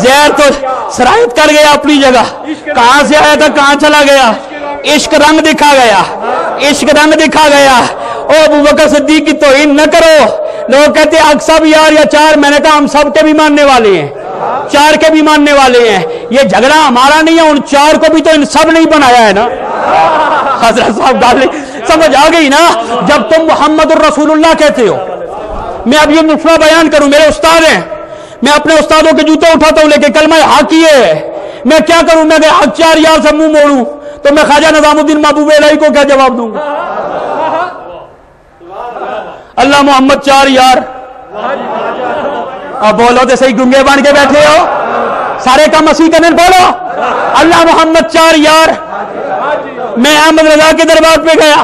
زہر تو سرایت کر گیا اپنی جگہ، کہاں سے آیا تھا کہاں چلا گیا؟ عشق رنگ دکھا گیا، عشق رنگ دکھا گیا۔ او ابو بکر صدیق کی توہین نہ کرو، لوگ کہتے ہیں اگ سب یار یا چار، میں نے کہا ہم سب کے بھی ماننے والے ہیں، چار کے بھی ماننے والے ہیں، یہ جھگڑا ہمارا نہیں ہے، ان چار کو بھی تو ان سب نہیں بنایا ہے نا۔ حضرت صاحب ڈالیں سمجھ آ گئی نا؟ جب تم محمد الرسول اللہ کہتے ہو، میں اب یہ مسئلہ بیان کروں، میرے استاد ہیں، میں اپنے استادوں کے جوتے اٹھاتا ہوں لیکن کلمہ حق کیے، میں کیا کروں؟ میں اگر حق چار یار سے منہ موڑوں تو میں خواجہ نظام الدین محبوب الہی کو کیا جواب دوں گا؟ اللہ محمد 4 یار، اب بولو تو صحیح، گنگے بن کے بیٹھے ہو، سارے کام مسیح کرنے، بولو اللہ محمد 4 یار۔ میں احمد رضا کے دربار پہ گیا،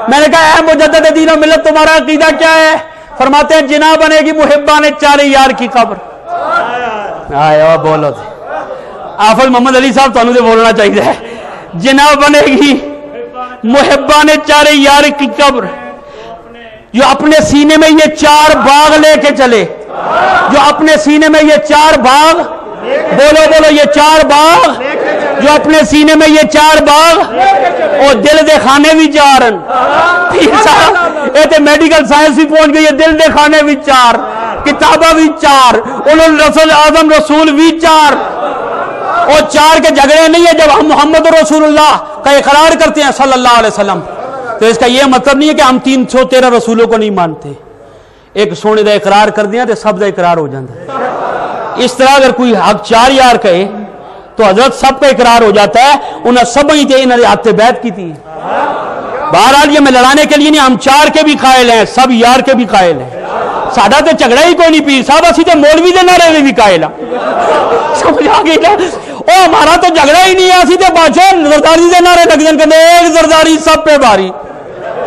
میں نے کہا اے مجدد دین و ملت تمہارا عقیدہ کیا ہے؟ فرماتے ہیں جناح بنے گی محبان 4 یار کی قبر۔ آئے بولو تھے آفل محمد علی صاحب تانوں دے بولنا چاہیے، جناح بنے گی محبان 4 یار کی قبر، جو اپنے سینے میں یہ 4 باغ لے کے چلے، جو اپنے سینے میں یہ 4 باغ، بولو بولو یہ 4 باغ، جو اپنے سینے میں یہ 4 باغ، اور دل دے خانے بھی 4 پیر صاحب یہ تے میڈیکل سائنس بھی پہنچ گئی ہے، دل دے خانے بھی 4، کتابہ بھی 4، رسول اعظم رسول بھی 4، اور 4 کے جھگڑے نہیں ہے۔ جب ہم محمد رسول اللہ کا اقرار کرتے ہیں صلی اللہ علیہ وسلم، تو اس کا یہ مطلب نہیں ہے کہ ہم 313 رسولوں کو نہیں مانتے، ایک سونے دا اقرار کر دیا تو سب دا اقرار ہو جاتا ہے۔ اس طرح اگر کوئی حق 4 یار کہے تو حضرت سب کا اقرار ہو جاتا ہے، انہیں سب ہی تھے، انہوں نے ہاتھ بیعت کی تھی۔ بہرحال یہ میں لڑانے کے لیے نہیں، ہم 4 کے بھی قائل ہیں، سب یار کے بھی قائل ہیں، ساڈا تو جھگڑا ہی کوئی نہیں پیر صاحب، اسی تو مولوی دے نعرے بھی قائل ہیں، سمجھ آ گئی نا؟ او ہمارا تو جھگڑا ہی نہیں ہے، اسی تو بادشاہ زرداری دے نعرے لگ جان کہتے ایک زرداری سب پہ باری،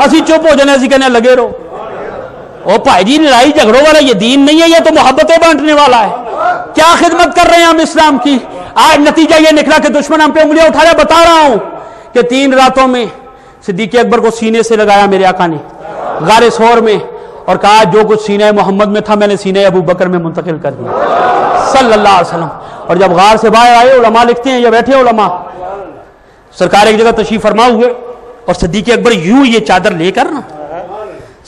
اسی چپ ہو جانے، اسی کہنے لگے رہو۔ او بھائی جی لڑائی جھگڑوں والا یہ دین نہیں ہے، یہ تو محبتیں بانٹنے والا ہے۔ کیا خدمت کر رہے ہیں ہم اسلام کی؟ آج نتیجہ یہ نکلا کہ دشمن ہم پہ انگلیاں اٹھا رہا۔ بتا رہا ہوں کہ 3 راتوں میں صدیق اکبر کو سینے سے لگایا میرے آقا نے غار ثور میں، اور کہا جو کچھ سینہ محمد میں تھا میں نے سینہ ابو بکر میں منتقل کر دیا صلی اللہ علیہ وسلم۔ اور جب غار سے باہر آئے، علماء لکھتے ہیں، یہ بیٹھے علماء، سرکار ایک جگہ تشریف فرما ہوئے، اور صدیق اکبر یوں یہ چادر لے کر نا،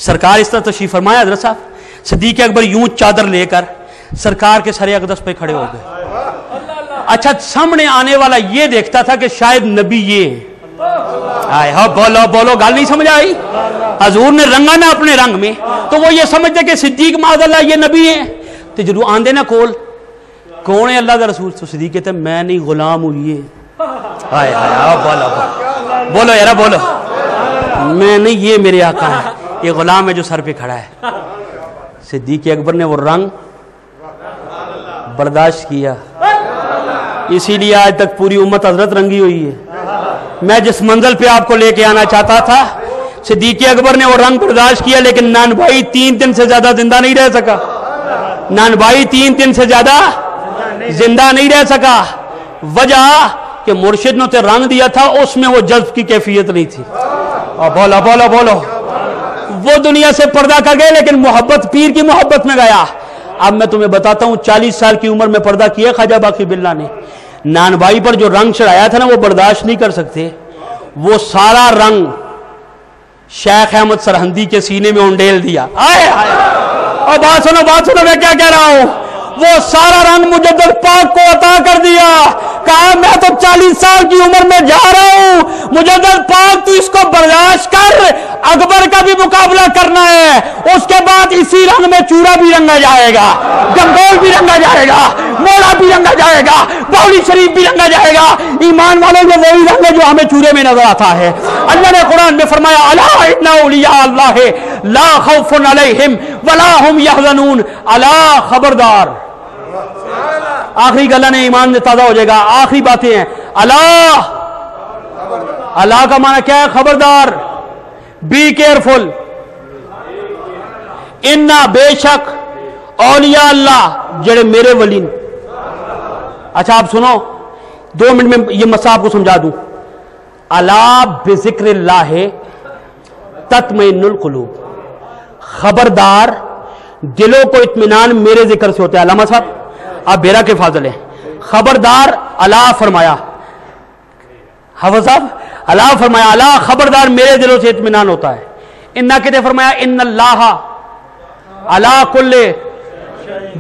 سرکار اس طرح تشریف فرمایا حضرت صاحب، صدیق اکبر یوں چادر لے کر سرکار کے سر اقدس پہ کھڑے ہو گئے۔ اچھا سامنے آنے والا یہ دیکھتا تھا کہ شاید نبی یہ آئے، ہاں بولو بولو، گل نہیں سمجھ آئی؟ حضور نے رنگا نا اپنے رنگ میں، تو وہ یہ سمجھتے کہ صدیق معاذ اللہ یہ نبی ہے، تو جدو آندے نا کول کون ہے اللہ دا رسول، تو صدیق کہتے ہیں میں نہیں غلام ہوں یہ، آئے آئے بولو بولو یارا بولو، میں نہیں یہ میرے آقا ہے، یہ غلام ہے جو سر پہ کھڑا ہے۔ صدیق اکبر نے وہ رنگ برداشت کیا، اسی لیے آج تک پوری امت حضرت رنگی ہوئی ہے۔ میں جس منزل پہ آپ کو لے کے آنا چاہتا تھا، صدیق اکبر نے وہ رنگ برداشت کیا، لیکن نان بھائی 3 دن سے زیادہ زندہ نہیں رہ سکا، نان بھائی 3 دن سے زیادہ زندہ نہیں رہ سکا۔ وجہ کہ مرشد نے تے رنگ دیا تھا، اس میں وہ جذب کی کیفیت نہیں تھی۔ بولو بولو بولو، وہ دنیا سے پردہ کر گئے، لیکن محبت پیر کی محبت میں گیا۔ اب میں تمہیں بتاتا ہوں 40 سال کی عمر میں پردہ کیا خواجہ باقی باللہ نے، نان بھائی پر جو رنگ چڑھایا تھا نا وہ برداشت نہیں کر سکتے، وہ سارا رنگ شیخ احمد سرہندی کے سینے میں انڈیل دیا۔ آئے آئے، اور بات سنو میں کیا کہہ رہا ہوں، وہ سارا رنگ مجدد پاک کو عطا کر دیا، کہا میں تو 40 سال کی عمر میں جا رہا ہوں، مجدد پاک تو اس کو برداشت کر، اکبر کا بھی مقابلہ کرنا ہے، اس کے بعد اسی رنگ میں چورا بھی رنگا جائے گا، گنگول بھی رنگا جائے گا، مولا بھی رنگا جائے گا، باولی شریف بھی رنگا جائے گا۔ ایمان والوں یہ وہی رنگ ہے جو ہمیں چورے میں نظر آتا ہے۔ اللہ نے قرآن میں فرمایا الا ان اولیاء اللہ لا خوف علیہم ولا هم یحزنون، الا خبردار، آخری گلہ نے ایمان میں تازہ ہو جائے گا، آخری باتیں ہیں۔ اللہ، اللہ کا معنی کیا ہے؟ خبردار، بی کیئرفل، انا بے شک اولیاء اللہ جڑے میرے ولی۔ اچھا آپ سنو 2 منٹ میں یہ مسئلہ آپ کو سمجھا دوں۔ الا بذکر اللہ تطمئن القلوب، خبردار دلوں کو اطمینان میرے ذکر سے ہوتا ہے۔ علامہ صاحب آپ بیرا کے فاضل ہیں، خبردار اللہ فرمایا، حافظ صاحب اللہ فرمایا، اللہ خبردار میرے دلوں سے اطمینان ہوتا ہے۔ انہا کہتے فرمایا ان اللہ علی کل،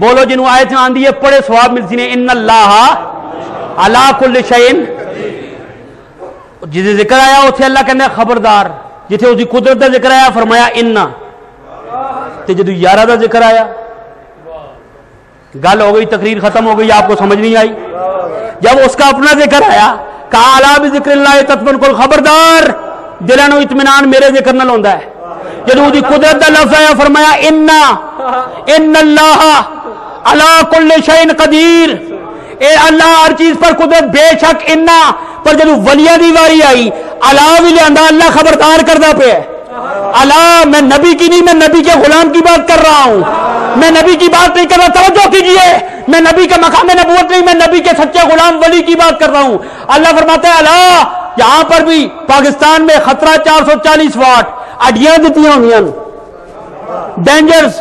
بولو جنہوں آیت میں آندھی ہے پڑے ثواب ملتی نے، ان اللہ علی کل شیء، جسے ذکر آیا اتھے اللہ کہنے خبردار، جتھے اس کی قدرت کا ذکر آیا فرمایا انہا، تے جدو یارہ دا ذکر آیا گل ہو گئی، تقریر ختم ہو گئی، آپ کو سمجھ نہیں آئی۔ جب اس کا اپنا ذکر آیا کہا الا بذکراللہ تطمئنل خبردار دلاں نوں اطمینان میرے ذکر نال ہوندا ہے. جدوں دی قدرت دا لفظ آیا فرمایا ان اللہ علی کل شیء قدیر، اے اللہ ہر چیز پر قدرت، بے شک انا. پر جدوں ولیاں دی واری آئی الا بھی لیندا، اللہ خبردار کردا پیا ہے. الا میں نبی کی نہیں، میں نبی کے غلام کی بات کر رہا ہوں، میں نبی کی بات نہیں کر رہا. توجہ کیجئے، میں نبی کا مقام نبوت نہیں، میں نبی کے سچے غلام ولی کی بات کر رہا ہوں. اللہ فرماتا ہے الا، یہاں پر بھی پاکستان میں خطرہ 440 واٹ، اڈیاں دیتی ہوئی ڈینجرز،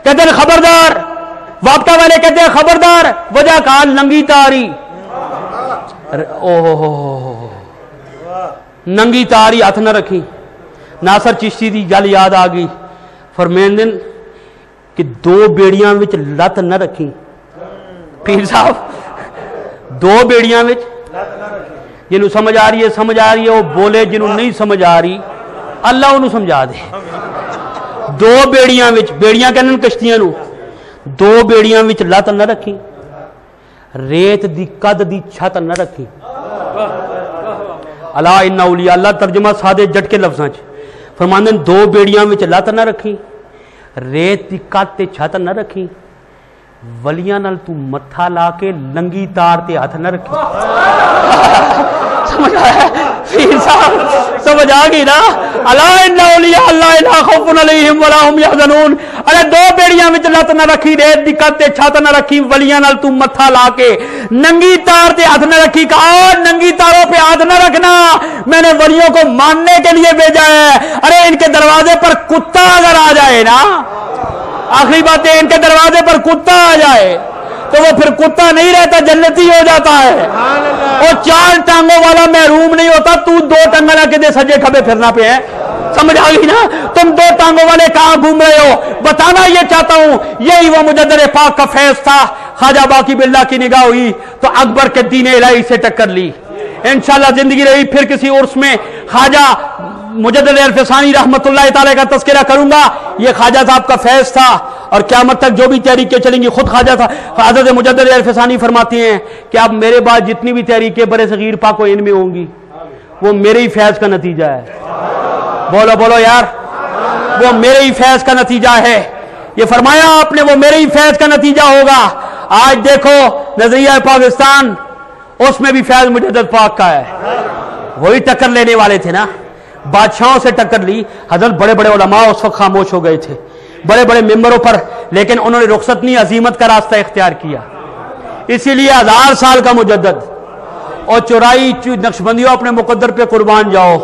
کہتے ہیں خبردار. وابطہ والے کہتے ہیں خبردار. وجہ کہا ننگی تاری، ننگی تاری ہاتھ نہ رکھی. ناصر چشتی دی گل یاد آ گئی، فرمین دن کہ 2 بیڑیاں وچ لت نہ رکھی. پیر صاحب 2 بیڑیاں وچ، جنہوں سمجھ آ رہی ہے سمجھ آ رہی ہے وہ بولے، جنہوں نہیں سمجھ آ رہی اللہ انہوں سمجھا دے. 2 بیڑیاں وچ، بیڑیاں کہنے کشتیاں نو، 2 بیڑیاں وچ لت نہ رکھی، ریت دی قد دی چھت نہ رکھی. الا ان اولیاء اللہ، ترجمہ سادے جٹ کے لفظاں چ فرماندے 2 بیڑیاں وچ لت نہ رکھی، ریت دی قد تے چھت نہ رکھی، ولیاں نال تو متھا لا کے لنگی تار تے ہاتھ نہ رکھی. سمجھ آیا پیر صاحب؟ سمجھ آ گئی نا؟ الا ان اولیاء اللہ لا خوف علیہم ولا هم يحزنون. ارے 2 بیڑیاں وچ لت نہ رکھی، ریت دی قد تے چھت نہ رکھی، ولیاں نال تو متھا لا کے ننگی تار تے ہاتھ نہ رکھی. کہا ننگی تاروں پہ ہاتھ نہ رکھنا، میں نے ولیوں کو ماننے کے لیے بھیجا ہے. ارے ان کے دروازے پر کتا اگر آ جائے نا، آخری بات ہے، ان کے دروازے پر کتا آ جائے تو وہ پھر کتا نہیں رہتا، جنتی ہو جاتا ہے. وہ 4 ٹانگوں والا محروم نہیں ہوتا، تو 2 ٹانگیں لا کے دے سجے کھبے پھرنا پہ ہے. سمجھ آ گئی نا؟ تم 2 ٹانگوں والے کہاں گھوم رہے ہو؟ بتانا یہ چاہتا ہوں، یہی وہ مجدد پاک کا فیض تھا. خواجہ باقی باللہ کی نگاہ ہوئی تو اکبر کے دین الہی سے ٹکر لی. انشاءاللہ زندگی رہی پھر کسی عرس میں خواجہ مجدد الفسانی رحمت اللہ تعالی کا تذکرہ کروں گا. یہ خواجہ صاحب کا فیض تھا، اور قیامت تک جو بھی تحریکیں چلیں گی، خود خواجہ تھا حضرت مجدد الفسانی فرماتے ہیں کہ اب میرے بعد جتنی بھی تحریکیں برے صغیر پاک و ان میں ہوں گی وہ میرے ہی فیض کا نتیجہ ہے. بولو بولو یار، وہ میرے ہی فیض کا نتیجہ ہے. یہ فرمایا آپ نے، وہ میرے ہی فیض کا نتیجہ ہوگا. آج دیکھو نظریہ پاکستان، اس میں بھی فیض مجدد پاک کا ہے. وہی ٹکر لینے والے تھے نا، بادشاہوں سے ٹکر لی. حضرت بڑے بڑے علماء اس وقت خاموش ہو گئے تھے بڑے بڑے ممبروں پر، لیکن انہوں نے رخصت نہیں، عزیمت کا راستہ اختیار کیا. اسی لیے 1000 سال کا مجدد. اور 84 نقشبندیوں اپنے مقدر پہ قربان جاؤ.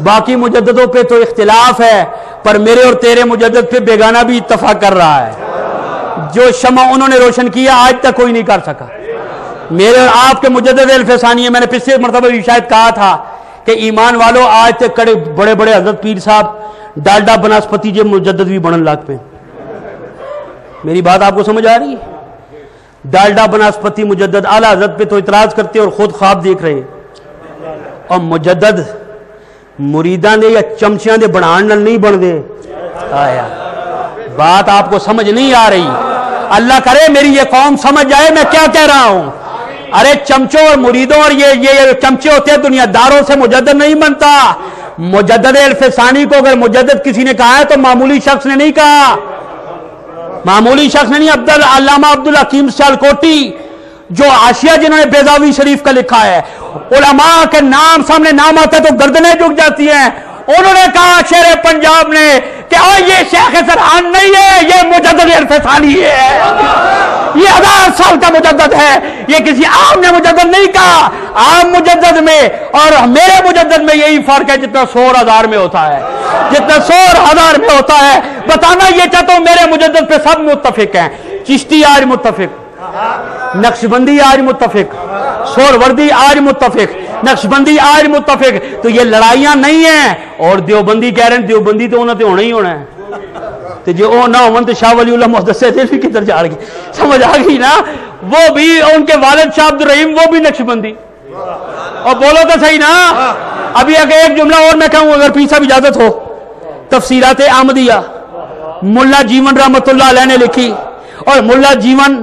باقی مجددوں پہ تو اختلاف ہے، پر میرے اور تیرے مجدد پہ بیگانہ بھی اتفاق کر رہا ہے. جو شمع انہوں نے روشن کیا آج تک کوئی نہیں کر سکا. میرے اور آپ کے مجدد الفسانی ہے. میں نے پچھلے مرتبہ بھی شاید کہا تھا کہ ایمان والو آج تک کڑے بڑے بڑے حضرت پیر صاحب ڈالڈا بناسپتی جے مجدد بھی بنن لاگ پہ. میری بات آپ کو سمجھ آ رہی ہے؟ ڈالڈا بناسپتی مجدد اعلیٰ حضرت پہ تو اعتراض کرتے اور خود خواب دیکھ رہے ہیں. اور مجدد مریدان دے یا چمچیاں دے بنان نال نہیں بن دے. آیا بات آپ کو سمجھ نہیں آ رہی؟ اللہ کرے میری یہ قوم سمجھ جائے میں کیا کہہ رہا ہوں. ارے چمچوں اور مریدوں اور یہ چمچے ہوتے ہیں، دنیا داروں سے مجدد نہیں بنتا. مجدد الفسانی کو اگر مجدد کسی نے کہا ہے تو معمولی شخص نے نہیں کہا، معمولی شخص نے نہیں. علامہ عبدالحکیم سیالکوٹی جو حاشیہ جنہوں نے بیضاوی شریف کا لکھا ہے، علماء کے نام سامنے نام آتا ہے تو گردنیں جھک جاتی ہیں. انہوں نے کہا شیر پنجاب نے کہ یہ شیخ سرحان نہیں ہے، یہ مجدد الفسانی ہے، یہ 1000 سال کا مجدد ہے. یہ کسی عام نے مجدد نہیں کہا. عام مجدد میں اور میرے مجدد میں یہی فرق ہے جتنا 100,000 میں ہوتا ہے، جتنا 100,000 میں ہوتا ہے. بتانا یہ چاہتا ہوں میرے مجدد پہ سب متفق ہیں. چشتی آج متفق، نقشبندی آج متفق، سہروردی آج متفق، نقشبندی آج متفق. تو یہ لڑائیاں نہیں ہیں. اور دیوبندی کہہ رہے ہیں دیوبندی تو انہوں نے ہونا ہی ہونا ہے. تو جو نہ ہون تو شاہ ولی اللہ محدث سے بھی کدھر جا رہی. سمجھ آ گئی نا؟ وہ بھی ان کے والد شاہ عبدالرحیم وہ بھی نقشبندی. اور بولو تو صحیح نا. ابھی اگر ایک جملہ اور میں کہوں اگر پیر صاحب اجازت ہو، تفسیرات احمدیہ ملا جیون رحمت اللہ علیہ نے لکھی. اور ملا جیون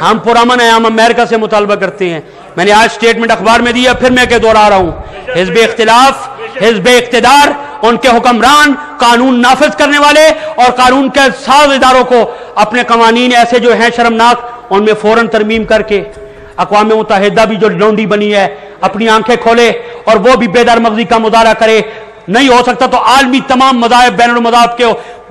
ہم پرامن ہیں، ہم امریکہ سے مطالبہ کرتے ہیں. میں نے آج سٹیٹمنٹ اخبار میں دیا، پھر میں کہ دوہرا رہا ہوں، حزب اختلاف، حزب اقتدار، ان کے حکمران، قانون نافذ کرنے والے اور قانون کے ساز اداروں کو اپنے قوانین ایسے جو ہیں شرمناک، ان میں فوراً ترمیم کر کے اقوام متحدہ بھی جو لونڈی بنی ہے اپنی آنکھیں کھولے اور وہ بھی بیدار مغزی کا مظاہرہ کرے. نہیں ہو سکتا تو عالمی تمام مذاہب، بین المذاہب کے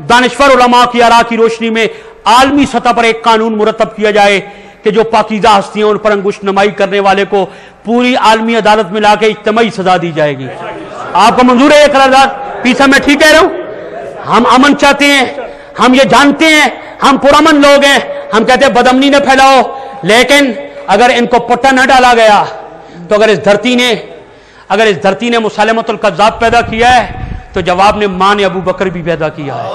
دانشور علماء کی آراء کی روشنی میں عالمی سطح پر ایک قانون مرتب کیا جائے کہ جو پاکیزہ ہستیاں ان پر انگشت نمائی کرنے والے کو پوری عالمی عدالت میں لا کے اجتماعی سزا دی جائے گی. آپ کو منظور ہے یہ قرارداد؟ پیسا میں ٹھیک کہہ رہا ہوں؟ ہم امن چاہتے ہیں، ہم یہ جانتے ہیں، ہم پرامن لوگ ہیں، ہم کہتے ہیں بدامنی نہ پھیلاؤ، لیکن اگر ان کو پٹا نہ ڈالا گیا تو اگر اس دھرتی نے مسالمۃ الکذاب پیدا کیا ہے تو جواب نے ماں نے ابو بکر بھی پیدا کیا ہے،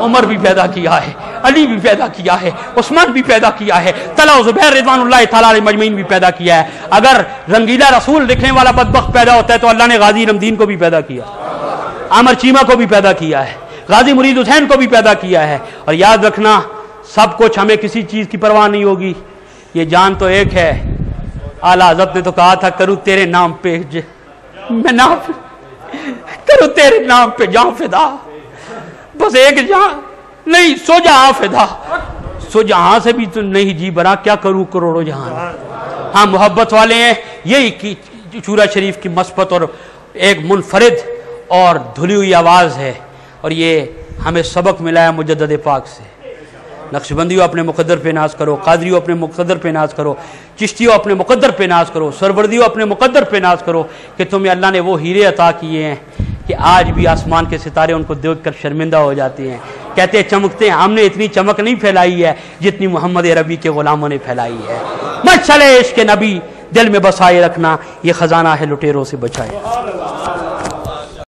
عمر بھی پیدا کیا ہے، علی بھی پیدا کیا ہے، عثمان بھی پیدا کیا ہے، طلحہ و زبیر رضوان اللہ تعالیٰ علیہ مجمعین بھی پیدا کیا ہے. اگر رنگیلا رسول لکھنے والا بدبخت پیدا ہوتا ہے تو اللہ نے غازی رمدین کو بھی پیدا کیا، عامر چیمہ کو بھی پیدا کیا ہے، غازی مرید حسین کو بھی پیدا کیا ہے. اور یاد رکھنا سب کچھ، ہمیں کسی چیز کی پرواہ نہیں ہوگی، یہ جان تو ایک ہے. اعلیٰ حضرت نے تو کہا تھا کروں تیرے نام پہ میں نام کروں تیرے نام پہ جان فدا، بس ایک جان نہیں سو جہاں فدا، سو جہاں سے بھی تو نہیں جی بنا، کیا کروں کروڑوں جہاں. ہاں محبت والے ہیں، یہی شورا شریف کی مثبت اور ایک منفرد اور دھلی ہوئی آواز ہے. اور یہ ہمیں سبق ملا ہے مجدد پاک سے. نقشبندیوں اپنے مقدر پہ ناز کرو، قادریوں اپنے مقدر پہ ناز کرو، چشتیوں اپنے مقدر پہ ناز کرو، سروردیوں اپنے مقدر پہ ناز کرو کہ تمہیں اللہ نے وہ ہیرے عطا کیے ہیں کہ آج بھی آسمان کے ستارے ان کو دیکھ کر شرمندہ ہو جاتے ہیں. کہتے ہیں چمکتے ہیں، ہم نے اتنی چمک نہیں پھیلائی ہے جتنی محمد عربی کے غلاموں نے پھیلائی ہے. مشعل عشق نبی دل میں بسائے رکھنا، یہ خزانہ ہے لٹیروں سے بچائے.